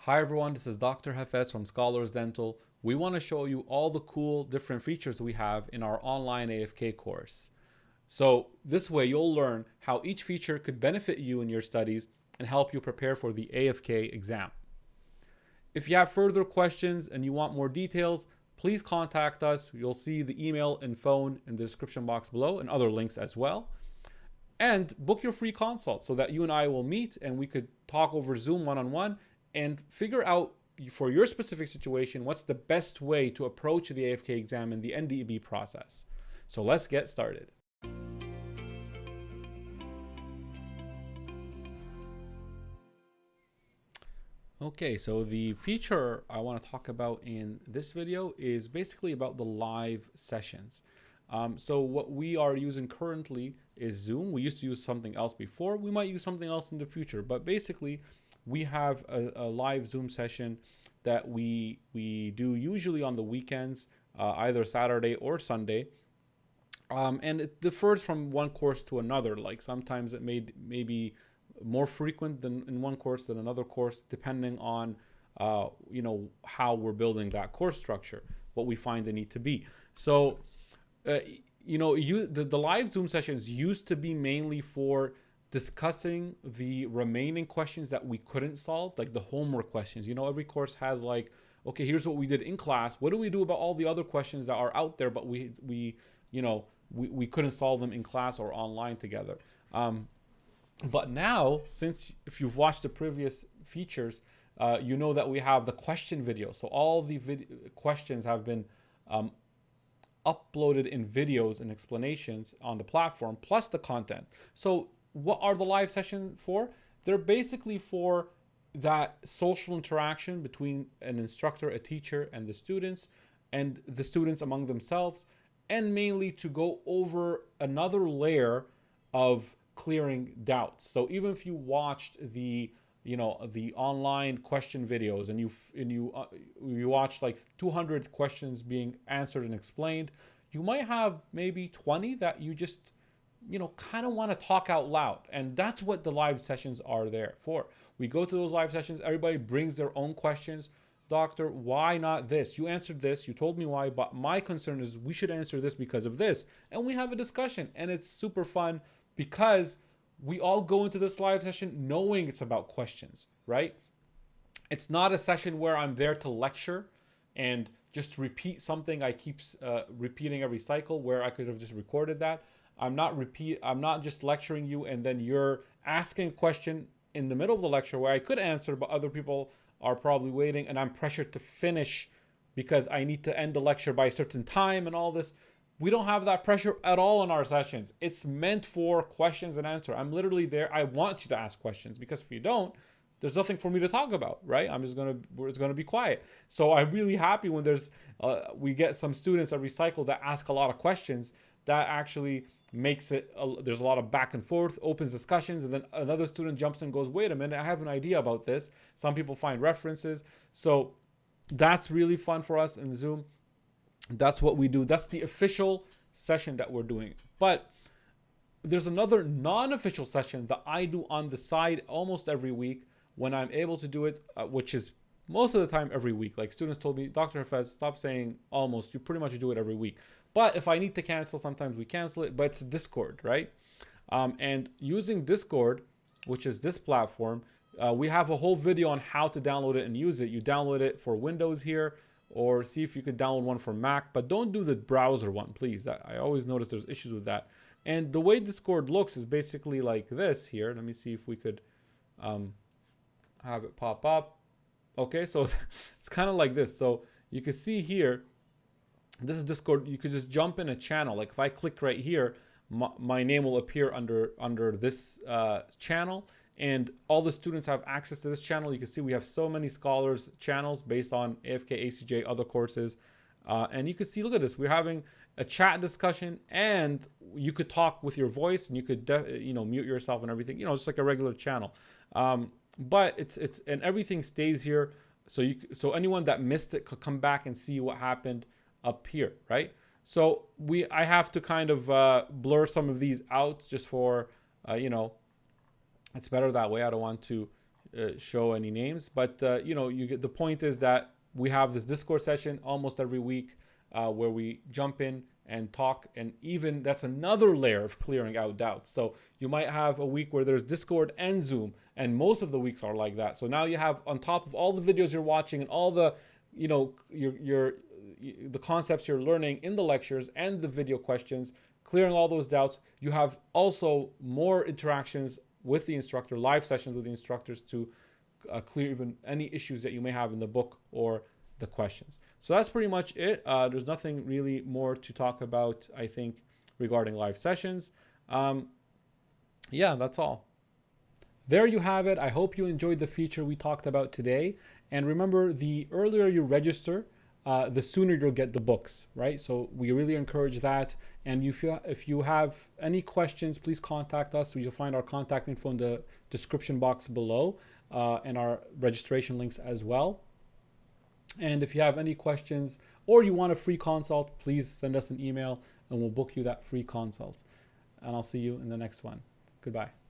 Hi everyone, this is Dr. Hafez from Scholars Dental. We want to show you all the cool different features we have in our online AFK course. So this way you'll learn how each feature could benefit you in your studies and help you prepare for the AFK exam. If you have further questions and you want more details, please contact us. You'll see the email and phone in the description box below and other links as well. And book your free consult so that you and I will meet and we could talk over Zoom one-on-one and figure out for your specific situation what's the best way to approach the AFK exam in the NDEB process. So let's get started. Okay, so the feature I want to talk about in this video is basically about the live sessions. So what we are using currently is Zoom. We used to use something else before. We might use something else in the future, but basically we have a live Zoom session that we do usually on the weekends, either Saturday or Sunday. And it differs from one course to another. Like sometimes it may be more frequent than in one course than another course, depending on how we're building that course structure, what we find the need to be. So the live Zoom sessions used to be mainly for discussing the remaining questions that we couldn't solve, like the homework questions. Every course has like, okay, here's what we did in class. What do we do about all the other questions that are out there, but we couldn't solve them in class or online together. But now, since if you've watched the previous features, you know that we have the question video. So all the questions have been uploaded in videos and explanations on the platform, plus the content. So what are the live sessions for? They're basically for that social interaction between an instructor, a teacher, and the students among themselves, and mainly to go over another layer of clearing doubts. So even if you watched the online question videos and you watched like 200 questions being answered and explained, you might have maybe 20 that you just kind of want to talk out loud. And that's what the live sessions are there for. We go to those live sessions, everybody brings their own questions. Doctor, why not this? You answered this, you told me why, but my concern is we should answer this because of this. And we have a discussion, and it's super fun because we all go into this live session knowing it's about questions, right? It's not a session where I'm there to lecture and just repeat something I keep repeating every cycle, where I could have just recorded that. I'm not just lecturing you and then you're asking a question in the middle of the lecture where I could answer, but other people are probably waiting and I'm pressured to finish because I need to end the lecture by a certain time and all this. We don't have that pressure at all in our sessions. It's meant for questions and answer. I'm literally there. I want you to ask questions, because if you don't, there's nothing for me to talk about, right? It's gonna be quiet. So I'm really happy when we get some students every cycle that ask a lot of questions. That actually makes it, there's a lot of back and forth, opens discussions, and then another student jumps in and goes, wait a minute, I have an idea about this. Some people find references. So that's really fun for us in Zoom. That's what we do. That's the official session that we're doing. But there's another non-official session that I do on the side almost every week when I'm able to do it, which is most of the time every week. Like students told me, Dr. Hafez, stop saying almost, you pretty much do it every week. But if I need to cancel, sometimes we cancel it, but it's Discord, right? And using Discord, which is this platform, we have a whole video on how to download it and use it. You download it for Windows here, or see if you could download one for Mac, but don't do the browser one, please. I always notice there's issues with that. And the way Discord looks is basically like this here. Let me see if we could have it pop up. Okay, so it's kind of like this. So you can see here, this is Discord. You could just jump in a channel. Like if I click right here, my name will appear under this channel, and all the students have access to this channel. You can see we have so many scholars channels based on AFK, ACJ, other courses. And you can see, look at this. We're having a chat discussion, and you could talk with your voice, and you could mute yourself and everything. Just like a regular channel. But it's and everything stays here. So anyone that missed it could come back and see what happened up here, right? So I have to kind of blur some of these out just for it's better that way. I don't want to show any names, but you know, you get the point is that we have this Discord session almost every week where we jump in and talk, and even that's another layer of clearing out doubts. So you might have a week where there's Discord and Zoom, and most of the weeks are like that. So now you have, on top of all the videos you're watching and all the, you know, the concepts you're learning in the lectures and the video questions, clearing all those doubts, you have also more interactions with the instructor, live sessions with the instructors to clear even any issues that you may have in the book or the questions. So that's pretty much it. There's nothing really more to talk about, I think, regarding live sessions. Yeah, that's all. There you have it. I hope you enjoyed the feature we talked about today. And remember, the earlier you register, the sooner you'll get the books, right? So we really encourage that. And if you have any questions, please contact us. You'll find our contact info in the description box below, and our registration links as well. And if you have any questions or you want a free consult, please send us an email and we'll book you that free consult. And I'll see you in the next one. Goodbye.